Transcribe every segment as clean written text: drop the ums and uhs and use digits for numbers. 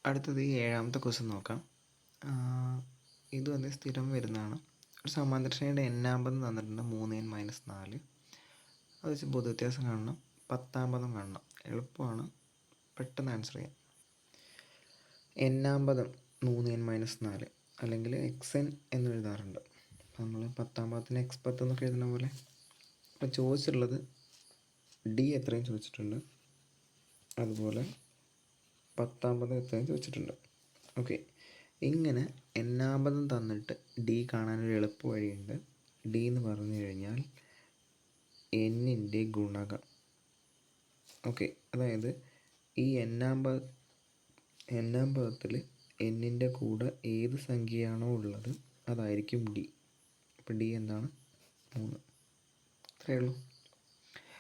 അടുത്തത് ഈ ഏഴാമത്തെ ക്വസ്റ്റ്യൻ നോക്കാം. ഇത് വന്ന് സ്ഥിരം വരുന്നതാണ്. ഒരു സമാന്തര ശ്രേണിയുടെ n-ആം പദം തന്നിട്ടുണ്ട് 3n-4. അത് വെച്ച് പൊതുവ്യത്യാസം കാണണം, 10-ആം പദം കാണണം. എളുപ്പമാണ്, പെട്ടെന്ന് ആൻസർ ചെയ്യാം. n-ആം പദം 3n-4 അല്ലെങ്കിൽ xn എന്ന് എഴുതാറുണ്ട്. നമ്മൾ 10-ആം പദത്തിന് x10 എന്നൊക്കെ എഴുതുന്ന പോലെ. അപ്പോൾ ചോദിച്ചിട്ടുള്ളത് d എത്രയും ചോദിച്ചിട്ടുണ്ട്, അതുപോലെ 10-ആം പദം എത്രയും ചോദിച്ചിട്ടുണ്ട്. ഓക്കെ, ഇങ്ങനെ n-ആം പദം തന്നിട്ട് d കാണാനൊരു എളുപ്പ വഴിയുണ്ട്. d എന്ന് പറഞ്ഞു കഴിഞ്ഞാൽ n-ൻ്റെ ഗുണകം. ഓക്കെ, അതായത് ഈ n-ആം പദത്തിൽ n-ൻ്റെ കൂടെ ഏത് സംഖ്യയാണോ ഉള്ളത് അതായിരിക്കും d. അപ്പോൾ d എന്താണ്? 3. അത്രയേ ഉള്ളൂ.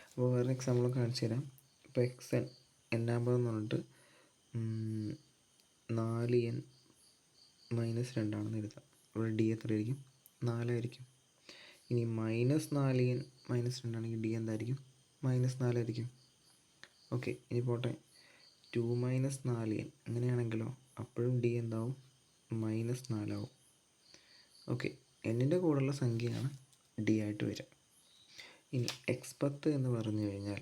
അപ്പോൾ വേറെ എക്സാമ്പിൾ കാണിച്ചു തരാം. ഇപ്പോൾ xn n-ആം പദം എന്ന് പറഞ്ഞിട്ട് 4n-2 ആണെന്ന് എഴുതാം. അവിടെ d എത്രയായിരിക്കും? 4 ആയിരിക്കും. ഇനി -4n-2 ആണെങ്കിൽ d എന്തായിരിക്കും? -4 ആയിരിക്കും. ഓക്കെ, ഇനി പോട്ടെ, 2 - 4n അങ്ങനെയാണെങ്കിലോ അപ്പോഴും d എന്താവും? -4 ആവും. ഓക്കെ, n-ൻ്റെ കൂടെയുള്ള സംഖ്യയാണ് d ആയിട്ട് വരിക. ഇനി x10 എന്ന് പറഞ്ഞു കഴിഞ്ഞാൽ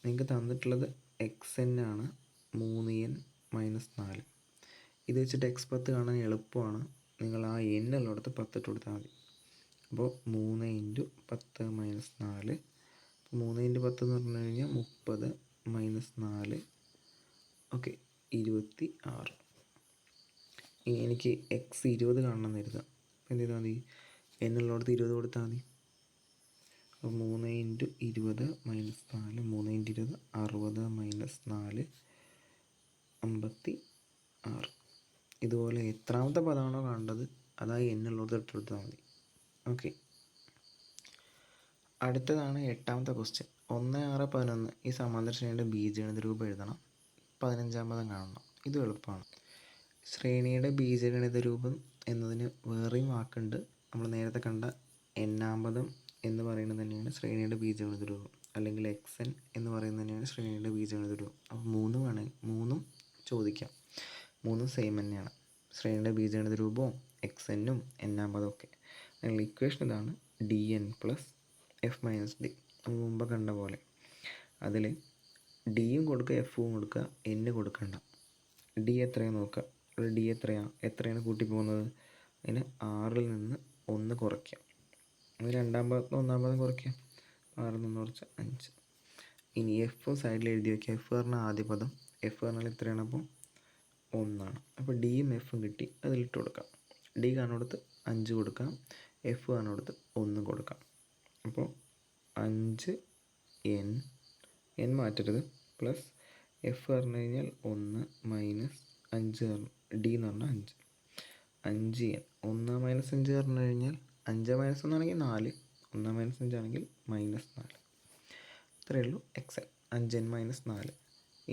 നിങ്ങൾക്ക് തന്നിട്ടുള്ളത് xn ആണ്, 3n-4. ഇത് വെച്ചിട്ട് x10 കാണാൻ എളുപ്പമാണ്. നിങ്ങൾ ആ n ഉള്ളിടത്ത് 10 ഇട്ട് കൊടുത്താൽ മതി. അപ്പോൾ 3 × 10 - 4. 3 × 10 എന്ന് പറഞ്ഞു കഴിഞ്ഞാൽ 30 - 4. ഓക്കെ, 26. ഇനി എനിക്ക് x20 കാണണം എന്ന് കരുതാം. അപ്പോൾ എന്ത് ചെയ്താൽ മതി? n ഉള്ളിടത്ത് 20 കൊടുത്താൽ മതി. അപ്പോൾ 3 × 20 - 4, 3 × 20 60 - 4 56. ഇതുപോലെ എത്രാമത്തെ പദമാണോ കാണേണ്ടത് അതായി n ഉള്ളത് ഇട്ട് കൊടുത്താൽ മതി. ഓക്കെ, അടുത്തതാണ് 8-ാമത്തെ ക്വസ്റ്റ്യൻ. 1, 6, 11 ഈ സമാന്തര ശ്രേണിയുടെ ബീജഗണിത രൂപം എഴുതണം. 15-ആം പദം കാണണം. ഇത് എളുപ്പമാണ്. ശ്രേണിയുടെ ബീജഗണിത രൂപം എന്നതിന് വേറെയും വാക്കുണ്ട്. നമ്മൾ നേരത്തെ കണ്ട n-ആം പദം എന്ന് പറയുന്നത് തന്നെയാണ് ശ്രേണിയുടെ ബീജഗണിത രൂപം, അല്ലെങ്കിൽ xn എന്ന് പറയുന്നത് തന്നെയാണ് ശ്രേണിയുടെ ബീജഗണിത രൂപം. അപ്പോൾ മൂന്നും ചോദിക്കാം. മൂന്നും സെയിം തന്നെയാണ്. ശ്രേണിയുടെ ബീജഗണിത രൂപവും xn-ഉം n-ആം പദവും ഒക്കെ. അതിനുള്ള ഇക്വേഷൻ ഇതാണ്: dn + f - d. നമ്മൾ മുമ്പ് കണ്ട പോലെ അതിൽ ഡിയും കൊടുക്കുക, എഫും കൊടുക്കുക, n കൊടുക്കണ്ട. d എത്രയാണ് നോക്കുക. ഇവിടെ d എത്രയാണ് കൂട്ടി പോകുന്നത്? അതിന് 6-ൽ നിന്ന് 1 കുറയ്ക്കാം. അത് 2-ആം പദത്തിൽ 1-ആം പദം കുറയ്ക്കാം. 6-ൽ നിന്ന് കുറച്ച് 5. ഇനി എഫ് സൈഡിൽ എഴുതി വയ്ക്കുക. എഫ് പറഞ്ഞാൽ ആദ്യ പദം. എഫ് പറഞ്ഞാൽ എത്രയാണ്? അപ്പോൾ 1 ആണ്. അപ്പോൾ ഡിയും എഫും കിട്ടി, അതിലിട്ട് കൊടുക്കാം. ഡി കാണുന്നിടത്ത് 5 കൊടുക്കാം, എഫ് കാണുന്നിടത്ത് 1 കൊടുക്കാം. അപ്പോൾ 5n മാറ്റരുത്, പ്ലസ് എഫ് പറഞ്ഞു കഴിഞ്ഞാൽ 1 മൈനസ് 5 ഡി എന്ന് പറഞ്ഞാൽ 5. 5n 1 - 5 പറഞ്ഞു കഴിഞ്ഞാൽ 5 - 1 ആണെങ്കിൽ 4, 1 - 5 ആണെങ്കിൽ -4. ഇത്രയേ ഉള്ളൂ xn, 5n - 4.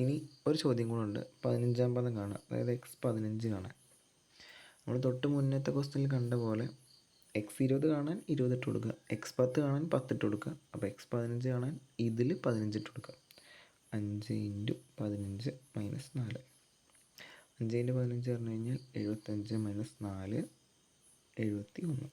ഇനി ഒരു ചോദ്യം കൂടെ ഉണ്ട്. 15-ആം പദം കാണാം, അതായത് x15 കാണാൻ. നമ്മൾ തൊട്ട് മുന്നത്തെ ക്വസ്റ്റ്യനിൽ കണ്ട പോലെ x20 കാണാൻ 20 ഇട്ട് കൊടുക്കുക, x10 കാണാൻ 10 ഇട്ട് കൊടുക്കുക. അപ്പോൾ x15 കാണാൻ ഇതിൽ 15 ഇട്ട് കൊടുക്കുക. 5 × 15 - 4. 5 × 15 പറഞ്ഞു കഴിഞ്ഞാൽ 75 - 4 71.